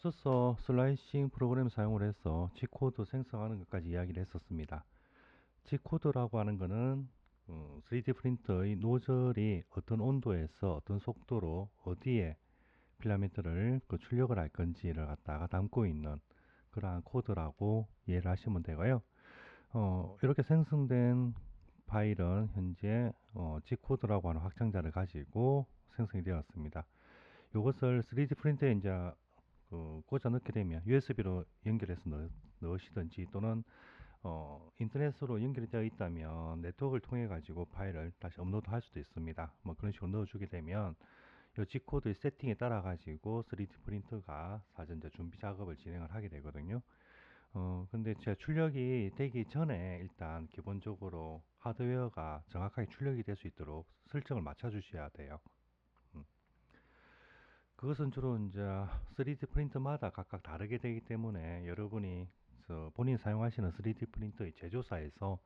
앞서서 슬라이싱 프로그램 사용을 해서 G코드 생성하는 것까지 이야기를 했었습니다. G코드라고 하는 것은 3D 프린터의 노즐이 어떤 온도에서 어떤 속도로 어디에 필라멘트를 출력을 할 건지를 갖다가 담고 있는 그러한 코드라고 이해를 하시면 되고요. 이렇게 생성된 파일은 현재 G코드라고 하는 확장자를 가지고 생성이 되었습니다. 이것을 3D 프린터에 이제 꽂아 넣게 되면 USB로 연결해서 넣으시든지 또는 인터넷으로 연결이 되어 있다면 네트워크를 통해 가지고 파일을 다시 업로드 할 수도 있습니다. 뭐 그런 식으로 넣어주게 되면 이 G코드의 세팅에 따라 가지고 3D 프린터가 사전 준비 작업을 진행을 하게 되거든요. 근데 제가 출력이 되기 전에 일단 기본적으로 하드웨어가 정확하게 출력이 될 수 있도록 설정을 맞춰 주셔야 돼요. 그것은 주로 이제 3D 프린터마다 각각 다르게 되기 때문에 여러분이 본인 사용하시는 3D 프린터의 제조사에서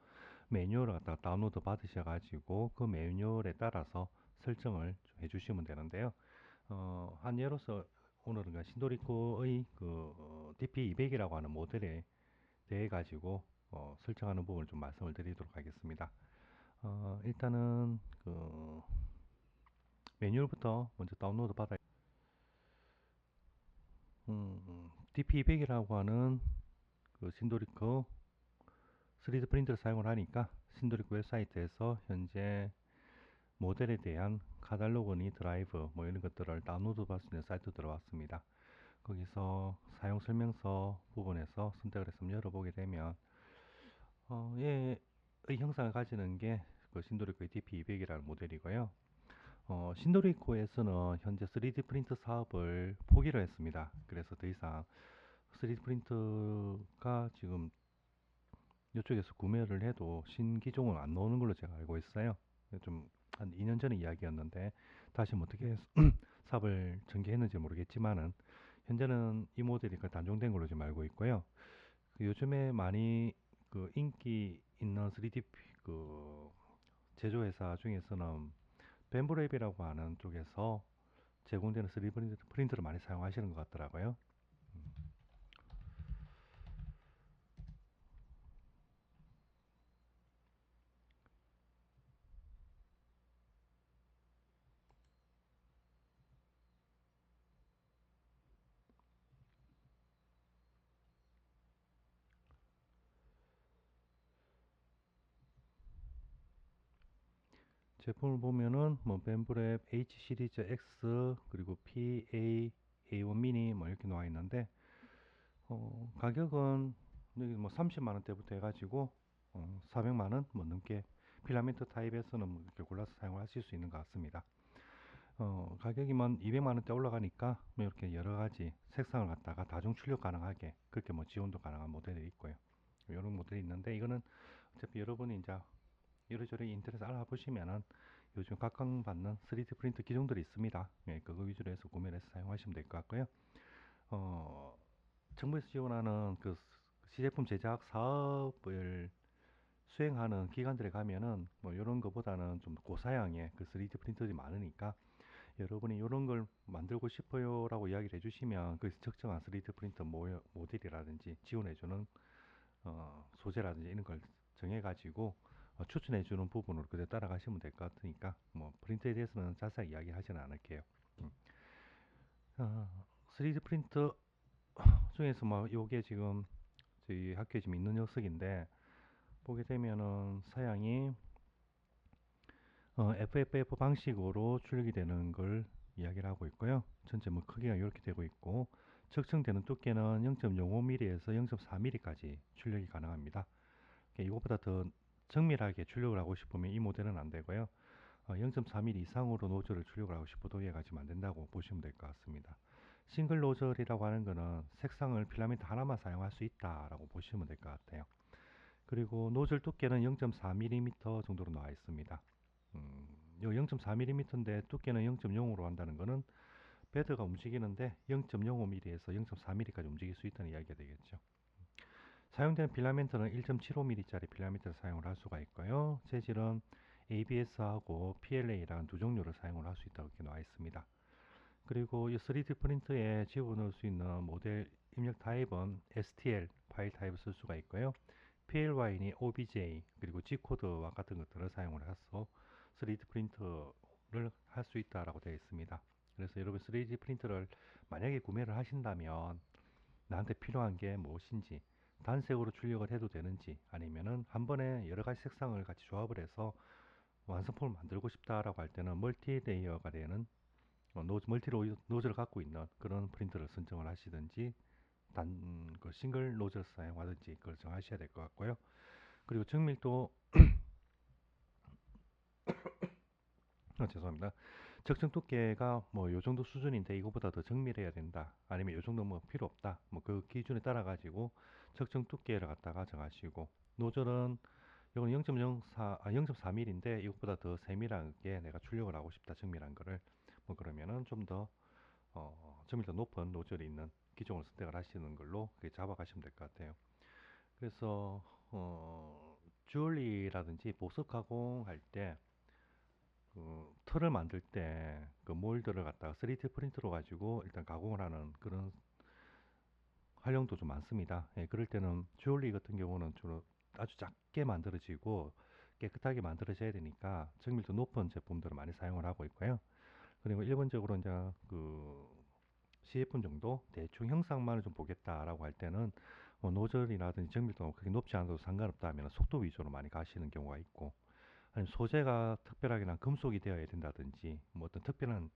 매뉴얼을 갖다가 다운로드 받으셔가지고 그 매뉴얼에 따라서 설정을 해주시면 되는데요. 한 예로서 오늘은 신도리코의 DP200이라고 하는 모델에 대해 가지고 설정하는 부분을 좀 말씀을 드리도록 하겠습니다. 일단은 매뉴얼부터 먼저 다운로드 받아. DP200이라고 하는 신도리코 3D 프린터를 사용을 하니까 신도리코 웹사이트에서 현재 모델에 대한 카탈로그니 드라이브 뭐 이런 것들을 다운로드 받을 수 있는 사이트 들어왔습니다. 거기서 사용 설명서 부분에서 선택을 해서 열어보게 되면 얘의 형상을 가지는 게 신도리코 DP200이라는 모델이고요. 신도리코에서는 현재 3D 프린터 사업을 포기를 했습니다. 그래서 더 이상 3D 프린터가 지금 이쪽에서 구매를 해도 신기종은 안 나오는 걸로 제가 알고 있어요. 좀 한 2년 전의 이야기였는데 다시 뭐 어떻게 사업을 전개했는지 모르겠지만은 현재는 이 모델이 단종된 걸로 지금 알고 있고요. 요즘에 많이 인기 있는 3D 제조회사 중에서는 벤브랩이라고 하는 쪽에서 제공되는 3D 프린터를 많이 사용하시는 것 같더라고요. 제품을 보면은 뭐 벤브랩 H 시리즈 X 그리고 PA A1 미니 뭐 이렇게 나와 있는데 가격은 여기 뭐 30만 원대부터 해가지고 400만 원 뭐 넘게 필라멘트 타입에서는 뭐 이렇게 골라서 사용하실 수 있는 것 같습니다. 가격이만 200만 원대 올라가니까 뭐 이렇게 여러 가지 색상을 갖다가 다중 출력 가능하게 그렇게 뭐 지원도 가능한 모델이 있고요. 이런 모델이 있는데 이거는 어차피 여러분이 이제 이래저래 인터넷 알아보시면은 요즘 각광받는 3D 프린터 기종들이 있습니다. 예, 그거 위주로 해서 구매를 해서 사용하시면 될 것 같고요. 어, 정부에서 지원하는 시제품 제작 사업을 수행하는 기관들에 가면은 뭐 이런 거보다는 좀 고사양의 3D 프린터들이 많으니까 여러분이 이런 걸 만들고 싶어요라고 이야기를 해주시면 그 적정한 3D 프린터 모델이라든지 지원해주는 소재라든지 이런 걸 정해가지고 추천해주는 부분으로 그대로 따라가시면 될 것 같으니까 뭐 프린터에 대해서는 자세하게 이야기하지는 않을게요. 3D 프린터 중에서 뭐 요게 지금 저희 학교에 지금 있는 녀석인데 보게 되면은 사양이 FFF 방식으로 출력이 되는 걸 이야기를 하고 있고요. 전체 뭐 크기가 이렇게 되고 있고 측정되는 두께는 0.05mm에서 0.4mm까지 출력이 가능합니다. 이것보다 더 정밀하게 출력을 하고 싶으면 이 모델은 안 되고요. 0.4mm 이상으로 노즐을 출력을 하고 싶어도 얘가 지금 안 된다고 보시면 될 것 같습니다. 싱글 노즐이라고 하는 거는 색상을 필라멘트 하나만 사용할 수 있다라고 보시면 될 것 같아요. 그리고 노즐 두께는 0.4mm 정도로 나와 있습니다. 요 0.4mm인데 두께는 0.0으로 한다는 거는 베드가 움직이는데 0.05mm에서 0.4mm까지 움직일 수 있다는 이야기가 되겠죠. 사용되는 필라멘트는 1.75mm짜리 필라멘트를 사용을 할 수가 있고요. 재질은 ABS하고 PLA라는 두 종류를 사용을 할 수 있다고 이렇게 나와 있습니다. 그리고 이 3D 프린터에 집어넣을 수 있는 모델 입력 타입은 STL 파일 타입을 쓸 수가 있고요. PLY는 OBJ 그리고 G코드와 같은 것들을 사용을 해서 3D 프린터를 할 수 있다라고 되어 있습니다. 그래서 여러분 3D 프린터를 만약에 구매를 하신다면 나한테 필요한 게 무엇인지, 단색으로 출력을 해도 되는지, 아니면은 한 번에 여러 가지 색상을 같이 조합을 해서 완성품을 만들고 싶다라고 할 때는 멀티 레이어가 되는 멀티 노즐을 갖고 있는 그런 프린터를 선정을 하시든지 그 싱글 노즐 사용하든지 그걸 정하셔야 될 것 같고요. 그리고 정밀도 죄송합니다. 적정 두께가 뭐 요 정도 수준인데 이거보다 더 정밀해야 된다. 아니면 요 정도 뭐 필요 없다. 뭐 그 기준에 따라 가지고 적정 두께를 갖다가 정하시고, 노즐은 이건 0.04, 0.4mm인데 이것보다 더 세밀하게 내가 출력을 하고 싶다. 정밀한 거를. 뭐 그러면은 좀 더 정밀도 높은 노즐이 있는 기종을 선택을 하시는 걸로 그렇게 잡아가시면 될 것 같아요. 그래서 주얼리라든지 보석 가공할 때 틀을 만들 때 그 몰드를 갖다가 3D 프린터로 가지고 일단 가공을 하는 그런 활용도 좀 많습니다. 예, 그럴 때는 주얼리 같은 경우는 주로 아주 작게 만들어지고 깨끗하게 만들어져야 되니까 정밀도 높은 제품들을 많이 사용을 하고 있고요. 그리고 일반적으로 이제 그 CF분 정도 대충 형상만을 좀 보겠다라고 할 때는 뭐 노즐이라든지 정밀도가 그렇게 높지 않아도 상관없다 하면 속도 위주로 많이 가시는 경우가 있고, 아니면 소재가 특별하게 난 금속이 되어야 된다든지 뭐 어떤 특별한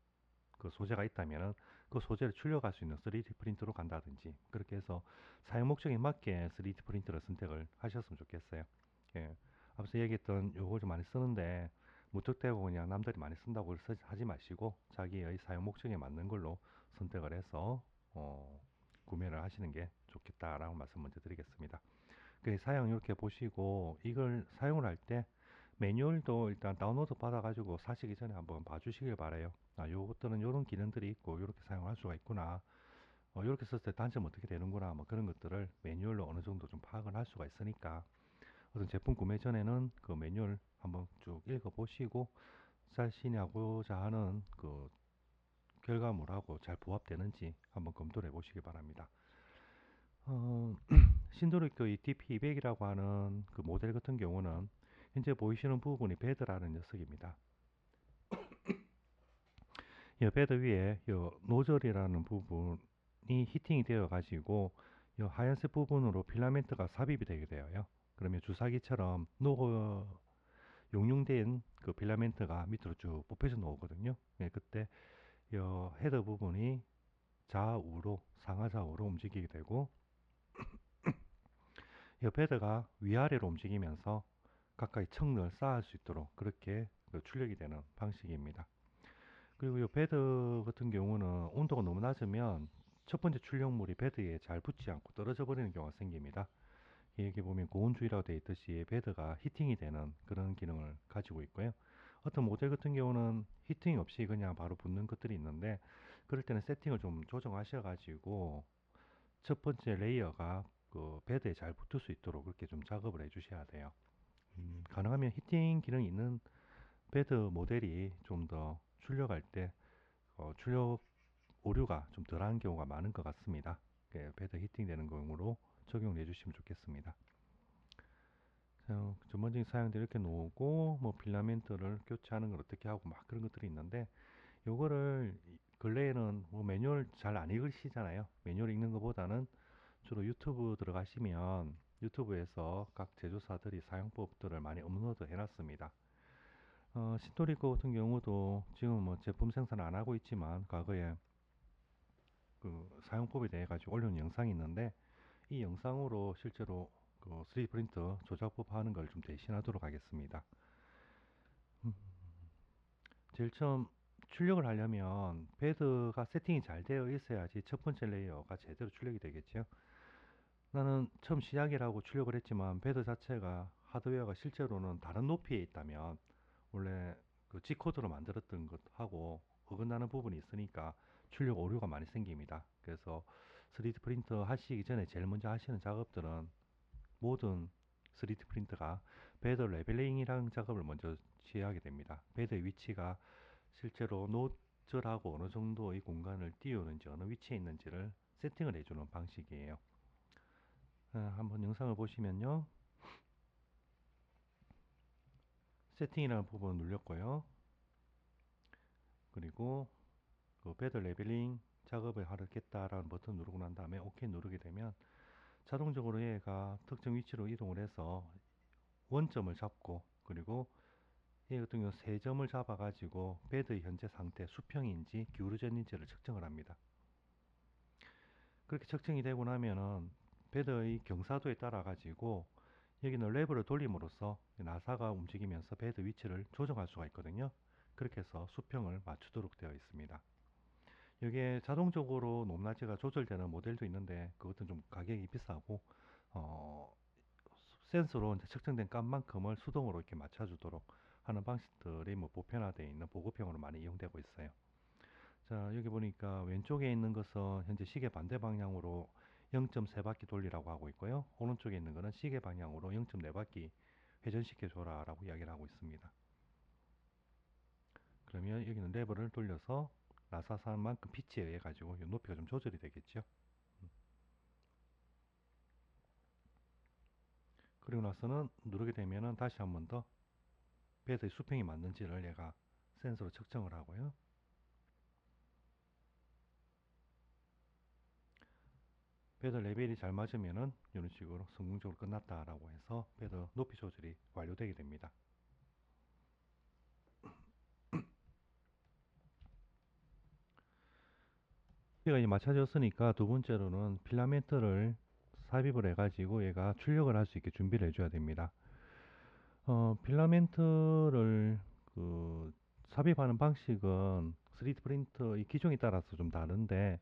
그 소재가 있다면은 그 소재를 출력할 수 있는 3D 프린터로 간다든지, 그렇게 해서 사용 목적에 맞게 3D 프린터를 선택을 하셨으면 좋겠어요. 예. 앞서 얘기했던 요걸 좀 많이 쓰는데 무턱대고 그냥 남들이 많이 쓴다고 하지 마시고 자기의 사용 목적에 맞는 걸로 선택을 해서 구매를 하시는 게 좋겠다라고 말씀 먼저 드리겠습니다. 그 사양 이렇게 보시고 이걸 사용을 할 때 매뉴얼도 일단 다운로드 받아가지고 사시기 전에 한번 봐주시길 바래요. 아, 요것들은 요런 기능들이 있고 요렇게 사용할 수가 있구나. 요렇게 썼을 때 단점 어떻게 되는구나. 뭐 그런 것들을 매뉴얼로 어느 정도 좀 파악을 할 수가 있으니까 어떤 제품 구매 전에는 그 매뉴얼 한번 쭉 읽어보시고 자신이 하고자 하는 그 결과물하고 잘 부합되는지 한번 검토를 해보시기 바랍니다. 어, 신도리교 이 DP200이라고 하는 그 모델 같은 경우는 현재 보이시는 부분이 베드라는 녀석입니다. 이 베드 위에 이 노즐이라는 부분이 히팅이 되어 가지고 이 하얀색 부분으로 필라멘트가 삽입이 되게 되어요. 그러면 주사기처럼 용융된 그 필라멘트가 밑으로 쭉 뽑혀져 나오거든요. 예, 그때 이 헤더 부분이 좌우로 상하 좌우로 움직이게 되고 이 베드가 위아래로 움직이면서 가까이 층을 쌓을 수 있도록 그렇게 그 출력이 되는 방식입니다. 그리고 이 베드 같은 경우는 온도가 너무 낮으면 첫 번째 출력물이 베드에 잘 붙지 않고 떨어져 버리는 경우가 생깁니다. 여기 보면 고온주의라고 되어 있듯이 베드가 히팅이 되는 그런 기능을 가지고 있고요. 어떤 모델 같은 경우는 히팅 없이 그냥 바로 붙는 것들이 있는데 그럴 때는 세팅을 좀 조정하셔가지고 첫 번째 레이어가 그 베드에 잘 붙을 수 있도록 그렇게 좀 작업을 해주셔야 돼요. 가능하면 히팅 기능이 있는 베드 모델이 좀 더 출력할 때 출력 오류가 좀 덜한 경우가 많은 것 같습니다. 베드 히팅 되는 경우로 적용해 주시면 좋겠습니다. 전반적인 사양들 이렇게 놓고 뭐 필라멘트를 교체하는 걸 어떻게 하고 막 그런 것들이 있는데 요거를 근래에는 뭐 매뉴얼 잘 안 읽으시잖아요. 매뉴얼 읽는 것보다는 주로 유튜브 들어가시면 유튜브에서 각 제조사들이 사용법들을 많이 업로드 해놨습니다. 신토리코 같은 경우도 지금 뭐 제품 생산 안 하고 있지만 과거에 그 사용법에 대해 가지고 올려놓은 영상이 있는데 이 영상으로 실제로 그 3D 프린터 조작법 하는 걸 좀 대신하도록 하겠습니다. 음, 제일 처음 출력을 하려면 베드가 세팅이 잘 되어 있어야지 첫 번째 레이어가 제대로 출력이 되겠죠. 나는 처음 시작이라고 출력을 했지만 베드 자체가 하드웨어가 실제로는 다른 높이에 있다면 원래 그 G코드로 만들었던 것하고 어긋나는 부분이 있으니까 출력 오류가 많이 생깁니다. 그래서 3D 프린터 하시기 전에 제일 먼저 하시는 작업들은 모든 3D 프린터가 베드 레벨링이라는 작업을 먼저 시행하게 됩니다. 베드의 위치가 실제로 적절하고 어느 정도의 공간을 띄우는지 어느 위치에 있는지를 세팅을 해주는 방식이에요. 한번 영상을 보시면요. 세팅이라는 부분을 눌렸고요. 그리고 그 배드 레벨링 작업을 하겠다라는 버튼 누르고 난 다음에 OK 누르게 되면 자동적으로 얘가 특정 위치로 이동을 해서 원점을 잡고, 그리고 얘 같은 경우 세 점을 잡아 가지고 배드의 현재 상태, 수평인지 기울어져 있는지를 측정을 합니다. 그렇게 측정이 되고 나면은 배드의 경사도에 따라 가지고 여기는 레버를 돌림으로써 나사가 움직이면서 배드 위치를 조정할 수가 있거든요. 그렇게 해서 수평을 맞추도록 되어 있습니다. 이게 자동적으로 높낮이가 조절되는 모델도 있는데 그것은 좀 가격이 비싸고, 어, 센서로 이제 측정된 값만큼을 수동으로 이렇게 맞춰주도록 하는 방식들이 뭐 보편화되어 있는 보급형으로 많이 이용되고 있어요. 자, 여기 보니까 왼쪽에 있는 것은 현재 시계 반대 방향으로 0.3바퀴 돌리라고 하고 있고요. 오른쪽에 있는 것은 시계 방향으로 0.4바퀴 회전시켜 줘라 라고 이야기를 하고 있습니다. 그러면 여기는 레버를 돌려서 나사산만큼 피치에 의해 가지고 높이가 좀 조절이 되겠죠. 그리고 나서는 누르게 되면은 다시 한 번 더 배드의 수평이 맞는지를 얘가 센서로 측정을 하고요. 배드 레벨이 잘 맞으면은 이런 식으로 성공적으로 끝났다라고 해서 배드 높이 조절이 완료되게 됩니다. 얘가 이제 맞춰졌으니까 두 번째로는 필라멘트를 삽입을 해가지고 얘가 출력을 할 수 있게 준비를 해줘야 됩니다. 필라멘트를 그 삽입하는 방식은 3D 프린터 이 기종에 따라서 좀 다른데,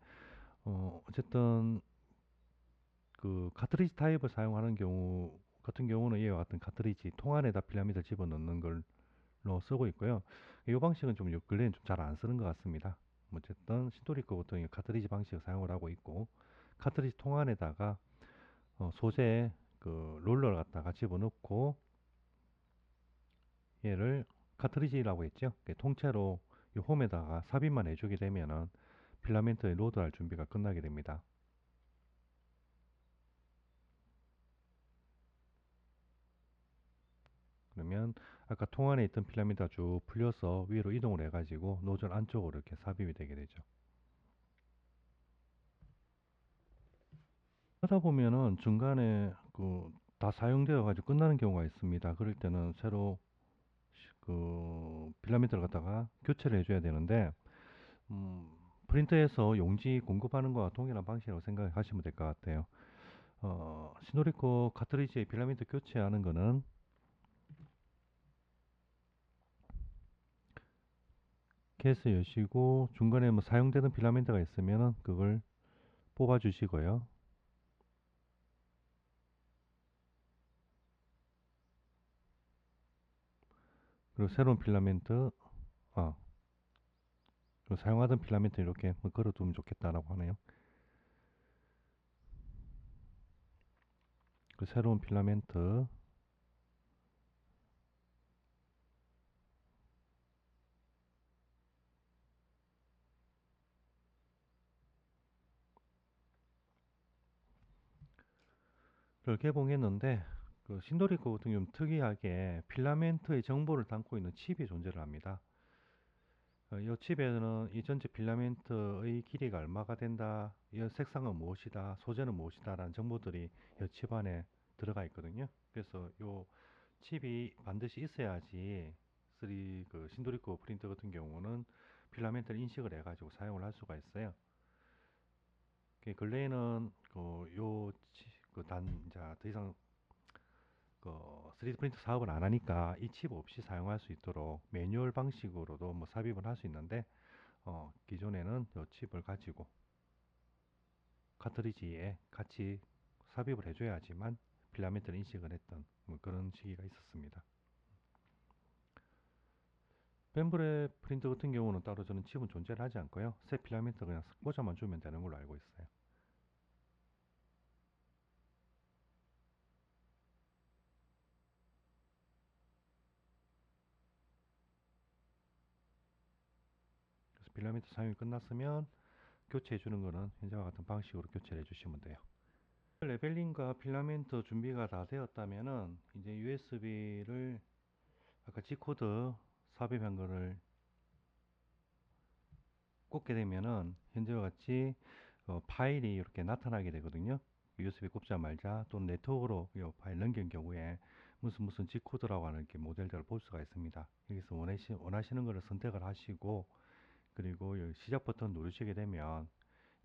어쨌든 그 카트리지 타입을 사용하는 경우 같은 경우는 이와 같은 카트리지 통 안에다 필라멘트를 집어넣는 걸로 쓰고 있고요. 이 방식은 좀 근래엔 좀 잘 안 쓰는 것 같습니다. 어쨌든 신도리 거 보통 카트리지 방식을 사용을 하고 있고, 카트리지 통 안에다가 소재 그 롤러를 갖다가 집어넣고 얘를 카트리지라고 했죠. 통째로 이 홈에다가 삽입만 해주게 되면은 필라멘트에 로드할 준비가 끝나게 됩니다. 그러면 아까 통 안에 있던 필라멘트가 쭉 풀려서 위로 이동을 해가지고 노즐 안쪽으로 이렇게 삽입이 되게 되죠. 하다 보면은 중간에 그 다 사용되어 가지고 끝나는 경우가 있습니다. 그럴 때는 새로 그 필라멘트를 갖다가 교체를 해줘야 되는데, 음, 프린터에서 용지 공급하는 거와 동일한 방식이라고 생각하시면 될 것 같아요. 시노리코 카트리지의 필라멘트 교체하는 거는 케이스 여시고 중간에 뭐 사용되는 필라멘트가 있으면은 그걸 뽑아 주시고요. 그리고 새로운 필라멘트, 아, 그리고 사용하던 필라멘트 이렇게 뭐 걸어두면 좋겠다라고 하네요. 그 새로운 필라멘트, 를 개봉했는데 그 신도리코 같은 경우는 특이하게 필라멘트의 정보를 담고 있는 칩이 존재를 합니다. 이 칩에는 이 전체 필라멘트의 길이가 얼마가 된다, 이 색상은 무엇이다, 소재는 무엇이다 라는 정보들이 이 칩 안에 들어가 있거든요. 그래서 이 칩이 반드시 있어야지 그 신도리코 프린터 같은 경우는 필라멘트를 인식을 해가지고 사용을 할 수가 있어요. 근래에는 자, 더 이상 그 3D 프린터 사업을 안 하니까 이 칩 없이 사용할 수 있도록 매뉴얼 방식으로도 뭐 삽입을 할 수 있는데, 기존에는 이 칩을 가지고 카트리지에 같이 삽입을 해줘야지만 필라멘트를 인식을 했던 뭐 그런 시기가 있었습니다. 펜브레 프린터 같은 경우는 따로 저는 칩은 존재를 하지 않고요. 새 필라멘트 그냥 꽂아만 주면 되는 걸로 알고 있어요. 그래서 필라멘트 사용이 끝났으면 교체해 주는 거는 현재와 같은 방식으로 교체를 해 주시면 돼요. 레벨링과 필라멘트 준비가 다 되었다면은 이제 USB를 아까 G코드 삽입한 거를 꽂게 되면은 현재와 같이 파일이 이렇게 나타나게 되거든요. USB 꽂자 말자 또는 네트워크로 이 파일 넘긴 경우에 무슨 G코드라고 하는 이렇게 모델들을 볼 수가 있습니다. 여기서 원하시는 것을 선택을 하시고, 그리고 여기 시작 버튼 누르시게 되면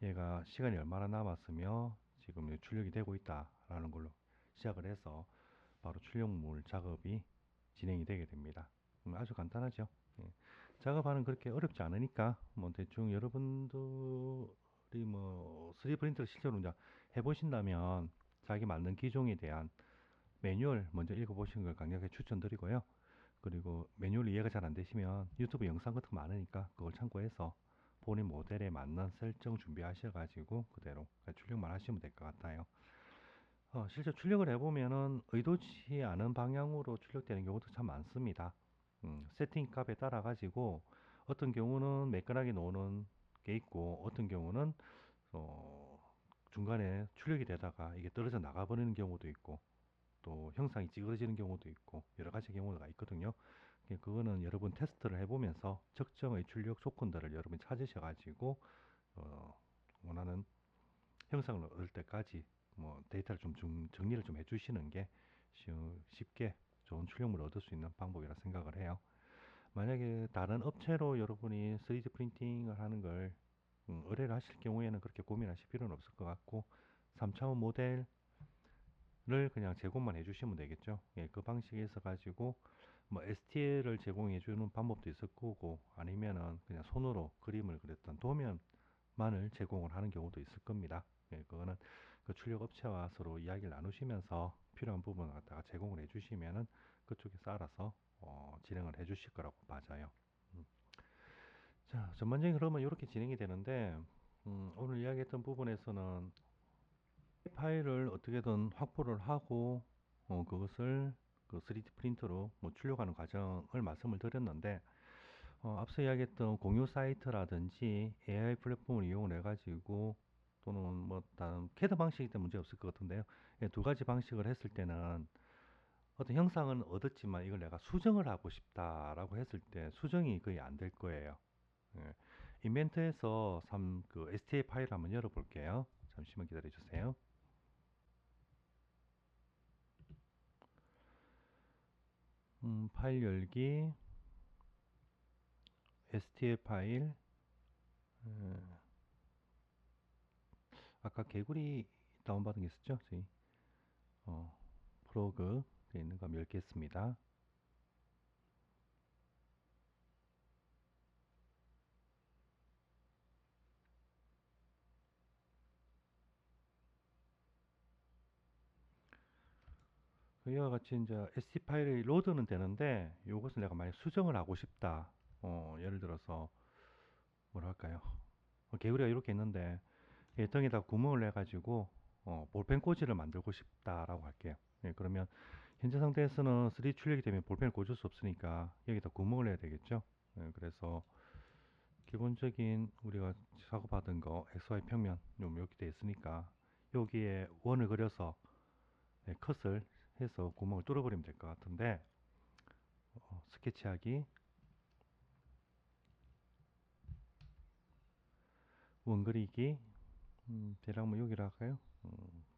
얘가 시간이 얼마나 남았으며 지금 출력이 되고 있다라는 걸로 시작을 해서 바로 출력물 작업이 진행이 되게 됩니다. 아주 간단하죠. 예. 작업하는 그렇게 어렵지 않으니까 뭐 대충 여러분들이 뭐 3D 프린터를 실제로 이제 해보신다면 자기 만든 기종에 대한 매뉴얼 먼저 읽어보시는 걸 강력하게 추천드리고요. 그리고 매뉴얼 이해가 잘 안 되시면 유튜브 영상 같은 거 많으니까 그걸 참고해서 본인 모델에 맞는 설정 준비하셔가지고 그대로 출력만 하시면 될 것 같아요. 실제 출력을 해보면은 의도치 않은 방향으로 출력되는 경우도 참 많습니다. 세팅 값에 따라 가지고 어떤 경우는 매끈하게 나오는 게 있고, 어떤 경우는 어, 중간에 출력이 되다가 이게 떨어져 나가버리는 경우도 있고, 또 형상이 찌그러지는 경우도 있고, 여러 가지 경우가 있거든요. 그거는 여러분 테스트를 해보면서 적정의 출력 조건들을 여러분이 찾으셔가지고 원하는 형상을 얻을 때까지 뭐 데이터를 좀 정리를 좀 해주시는 게 쉽게 좋은 출력물을 얻을 수 있는 방법이라 생각을 해요. 만약에 다른 업체로 여러분이 3D 프린팅을 하는 걸 의뢰를 하실 경우에는 그렇게 고민하실 필요는 없을 것 같고, 3차원 모델을 그냥 제공만 해주시면 되겠죠. 예, 그 방식에서 가지고 뭐 STL을 제공해 주는 방법도 있을 거고, 아니면은 그냥 손으로 그림을 그렸던 도면만을 제공을 하는 경우도 있을 겁니다. 예, 그거는 그 출력 업체와 서로 이야기를 나누시면서 필요한 부분을 갖다가 제공을 해주시면은 그쪽에서 알아서 진행을 해주실 거라고 맞아요. 자, 전반적인 흐름은 이렇게 진행이 되는데, 오늘 이야기했던 부분에서는 파일을 어떻게든 확보를 하고 그것을 그 3D 프린터로 뭐 출력하는 과정을 말씀을 드렸는데, 앞서 이야기했던 공유 사이트라든지 AI 플랫폼을 이용을 해가지고 또는 뭐 다른 캐드 방식이 때문에 문제 없을 것 같은데요. 예, 두 가지 방식을 했을 때는 어떤 형상은 얻었지만 이걸 내가 수정을 하고 싶다라고 했을 때 수정이 거의 안 될 거예요. 예. 인벤트에서 그 STA 파일을 한번 열어볼게요. 잠시만 기다려 주세요. 파일 열기, STA 파일, 아까 개구리 다운받은 게 있었죠? 저희 프로그 되어 있는 거 한번 열겠습니다. 이와 같이 이제 SD 파일이 로드는 되는데 이것을 내가 만약 수정을 하고 싶다. 예를 들어서 뭐랄까요? 개구리가 이렇게 있는데 얘통에다 구멍을 내 가지고 볼펜 꽂이를 만들고 싶다라고 할게요. 예, 그러면 현재 상태에서는 3D 출력이 되면 볼펜을 꽂을 수 없으니까 여기다 구멍을 내야 되겠죠. 예, 그래서 기본적인 우리가 작업하던 거 XY 평면 이렇게 돼 있으니까 여기에 원을 그려서 컷을 해서 구멍을 뚫어버리면 될 것 같은데, 스케치하기, 원 그리기, 대략 뭐 여기로 할까요?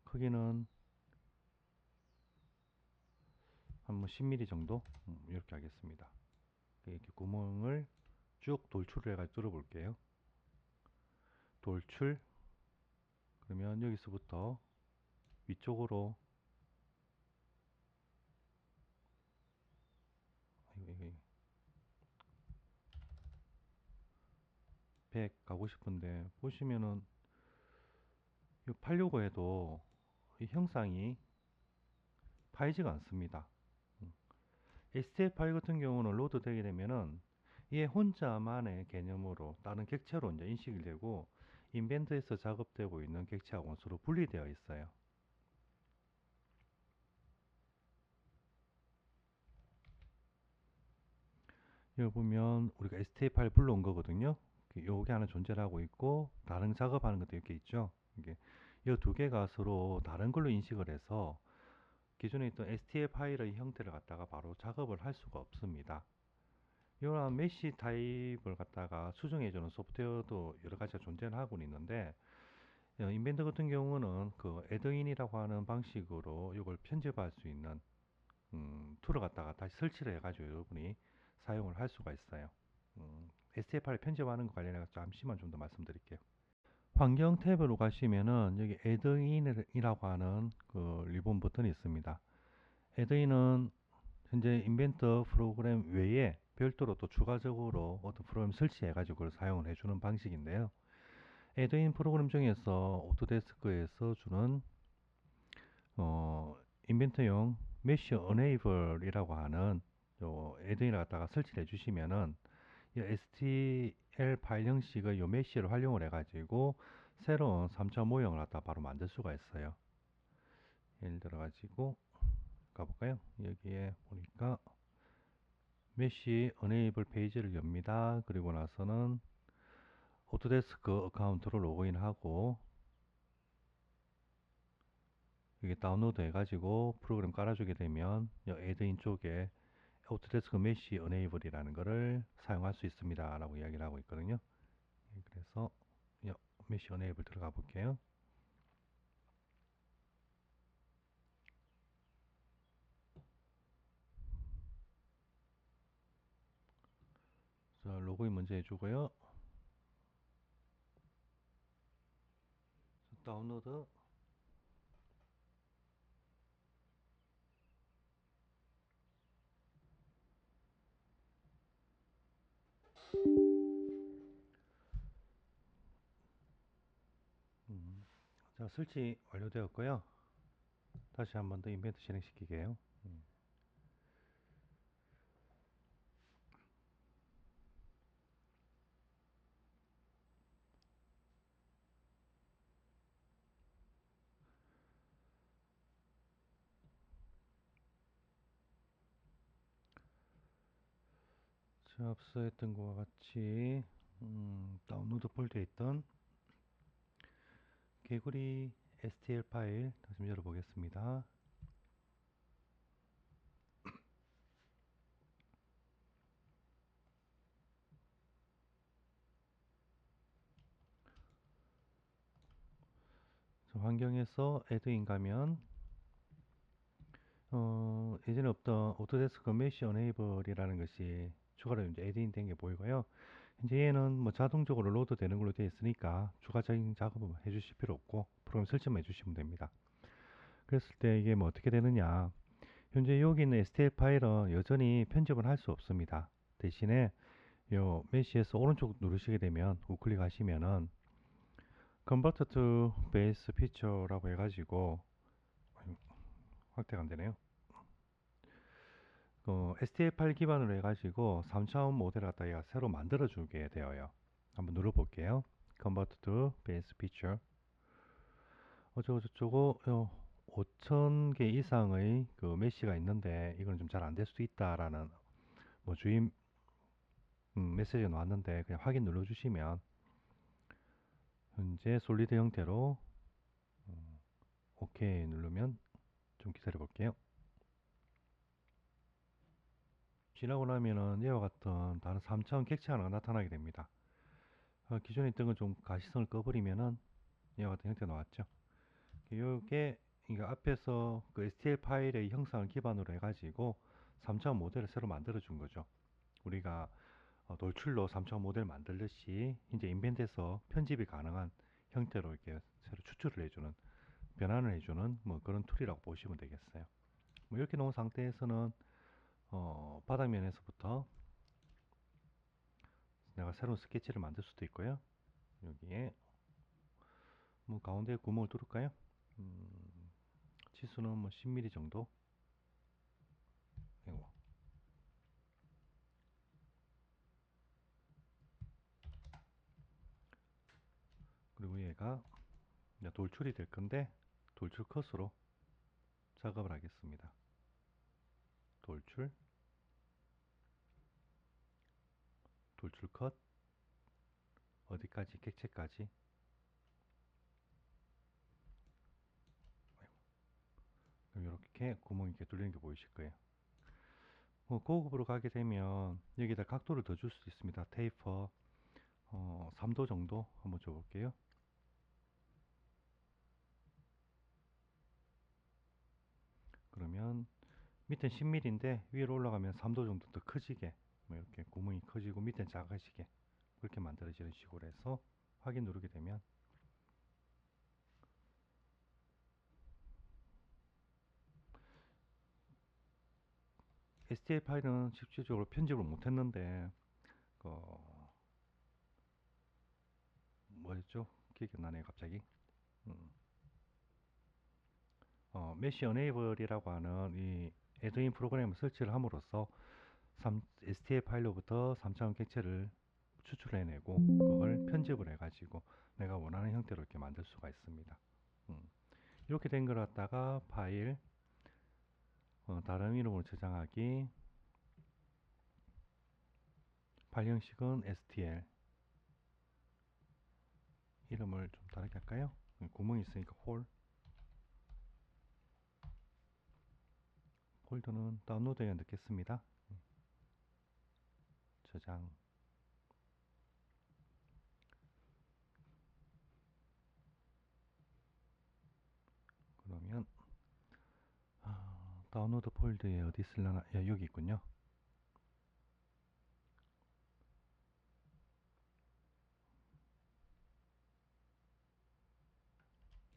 크기는 한 뭐 10mm 정도 이렇게 하겠습니다. 이렇게 구멍을 쭉 돌출을 해가지고 뚫어볼게요. 돌출. 그러면 여기서부터 위쪽으로 100 가고 싶은데 보시면은 이거 팔려고 해도 이 형상이 파이지가 않습니다. STL 파일 같은 경우는 로드 되게 되면은 얘 혼자만의 개념으로 다른 객체로 이제 인식이 되고 인벤트에서 작업되고 있는 객체하고는 서로 분리되어 있어요. 여기 보면 우리가 STA 파일 불러온 거거든요. 요게 하나 존재를 하고 있고 다른 작업하는 것도 이렇게 있죠. 이게 이 두 개가 서로 다른 걸로 인식을 해서 기존에 있던 STL 파일의 형태를 갖다가 바로 작업을 할 수가 없습니다. 이런 메시 타입을 갖다가 수정해주는 소프트웨어도 여러 가지가 존재를 하고 있는데 인벤터 같은 경우는 그 애드인이라고 하는 방식으로 이걸 편집할 수 있는 툴을 갖다가 다시 설치를 해가지고 여러분이 사용을 할 수가 있어요. STL 편집하는 것 관련해서 잠시만 좀 더 말씀드릴게요. 환경 탭으로 가시면은 여기 애드인이라고 하는 그 리본 버튼이 있습니다. 애드인은 현재 인벤터 프로그램 외에 별도로 또 추가적으로 어떤 프로그램 설치해가지고 그걸 사용을 해주는 방식인데요. 애드인 프로그램 중에서 오토데스크에서 주는 어, 인벤터용 메쉬 어네이블이라고 하는 요 애드인을 갖다가 설치를 해주시면은 이 STL 파일 형식의 요 메쉬를 활용을 해가지고 새로운 3차 모형을 갖다 바로 만들 수가 있어요. 예를 들어 가지고 가볼까요? 여기에 보니까 메쉬 어네이블 페이지를 엽니다. 그리고 나서는 오토데스크 어카운트로 로그인하고 이게 다운로드 해가지고 프로그램 깔아주게 되면 애드인 쪽에 오토데스크 메쉬 어네이블이라는 거를 사용할 수 있습니다 라고 이야기를 하고 있거든요. 그래서 메쉬 어네이블 들어가 볼게요. 자, 로그인 먼저 해주고요. 다운로드. 자, 설치 완료되었고요. 다시 한 번 더 인벤트 실행시키게요. 자, 앞서 했던 것과 같이 다운로드 폴더에 있던 개구리 STL 파일 다시 열어보겠습니다. 환경에서 애드인 가면 예전에 없던 오토데스크 메쉬 어네이블이라는 것이 추가로 이제 애드인 된 게 보이고요. 이제 얘는 뭐 자동적으로 로드 되는 걸로 되어 있으니까 추가적인 작업을 해주실 필요 없고 프로그램 설치만 해주시면 됩니다. 그랬을 때 이게 뭐 어떻게 되느냐. 현재 여기 있는 STL 파일은 여전히 편집을 할 수 없습니다. 대신에 요 메시에서 오른쪽 누르시게 되면 우클릭 하시면은 Convert to Base Picture라고 해가지고 확대가 안 되네요. STL 파일 기반으로 해가지고 3차원 모델을 갖다 얘가 새로 만들어주게 되어요. 한번 눌러볼게요. Convert to Base Picture. 어쩌고저쩌고 5,000개 이상의 그 메시가 있는데 이건 좀 잘 안 될 수도 있다라는 뭐 주의 메시지가 나왔는데 그냥 확인 눌러주시면 현재 솔리드 형태로 OK 누르면 좀 기다려 볼게요. 지나고 나면은 이와 같은 다른 3차원 객체 하나가 나타나게 됩니다. 기존에 있던 건 좀 가시성을 꺼버리면은 이와 같은 형태가 나왔죠. 이게 이거 앞에서 그 STL 파일의 형상을 기반으로 해가지고 3차원 모델을 새로 만들어 준 거죠. 우리가 돌출로 3차원 모델 만들듯이 이제 인벤트에서 편집이 가능한 형태로 이렇게 새로 추출을 해주는 변환을 해주는 뭐 그런 툴이라고 보시면 되겠어요. 뭐 이렇게 놓은 상태에서는 바닥면에서부터 내가 새로운 스케치를 만들 수도 있고요. 여기에 뭐 가운데 구멍을 뚫을까요? 치수는 뭐 10mm 정도. 그리고 얘가 돌출이 될 건데 돌출 컷으로 작업을 하겠습니다. 돌출, 돌출 컷, 어디까지, 객체까지. 이렇게 구멍이 이렇게 뚫리는 게 보이실 거예요. 고급으로 가게 되면 여기다 각도를 더 줄 수 있습니다. 테이퍼 3도 정도 한번 줘볼게요. 그러면 밑에 10mm인데 위로 올라가면 3도 정도 더 커지게, 뭐 이렇게 구멍이 커지고 밑에 작아지게 그렇게 만들어지는 식으로 해서 확인 누르게 되면 STL 파일은 실질적으로 편집을 못했는데 뭐였죠? 기억이 안 나네요 갑자기. 음, 메시 어네이블이라고 하는 이 애드인 프로그램을 설치를 함으로써 STL 파일로부터 3차원 객체를 추출해내고 그걸 편집을 해가지고 내가 원하는 형태로 이렇게 만들 수가 있습니다. 이렇게 된 걸 갖다가 파일 다른 이름으로 저장하기, 파일 형식은 STL, 이름을 좀 다르게 할까요? 구멍이 있으니까 폴더는 다운로드에 넣겠습니다. 저장. 그러면 다운로드 폴더에 어디 있으려나? 여기 있군요.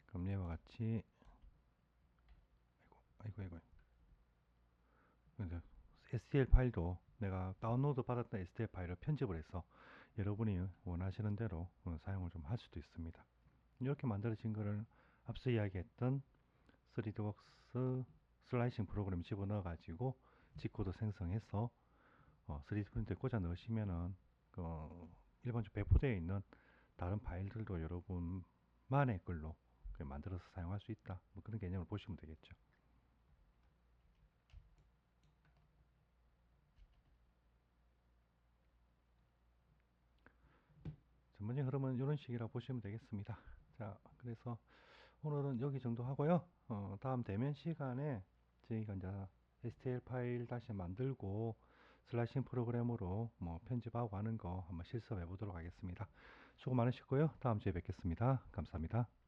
그럼 얘와 같이 아이고 STL 파일도 내가 다운로드 받았던 STL 파일을 편집을 해서 여러분이 원하시는 대로 사용을 좀 할 수도 있습니다. 이렇게 만들어진 거를 앞서 이야기했던 3D웍스 슬라이싱 프로그램 집어넣어 가지고 G코드 생성해서 3D 프린터에 꽂아 넣으시면은 일반적으로 배포되어 있는 다른 파일들도 여러분만의 걸로 만들어서 사용할 수 있다. 뭐 그런 개념을 보시면 되겠죠. 전반적인 흐름은 이런 식이라고 보시면 되겠습니다. 자, 그래서 오늘은 여기 정도 하고요. 다음 대면 시간에 저희가 이제 STL 파일 다시 만들고 슬라이싱 프로그램으로 뭐 편집하고 하는 거 한번 실습해 보도록 하겠습니다. 수고 많으셨고요. 다음 주에 뵙겠습니다. 감사합니다.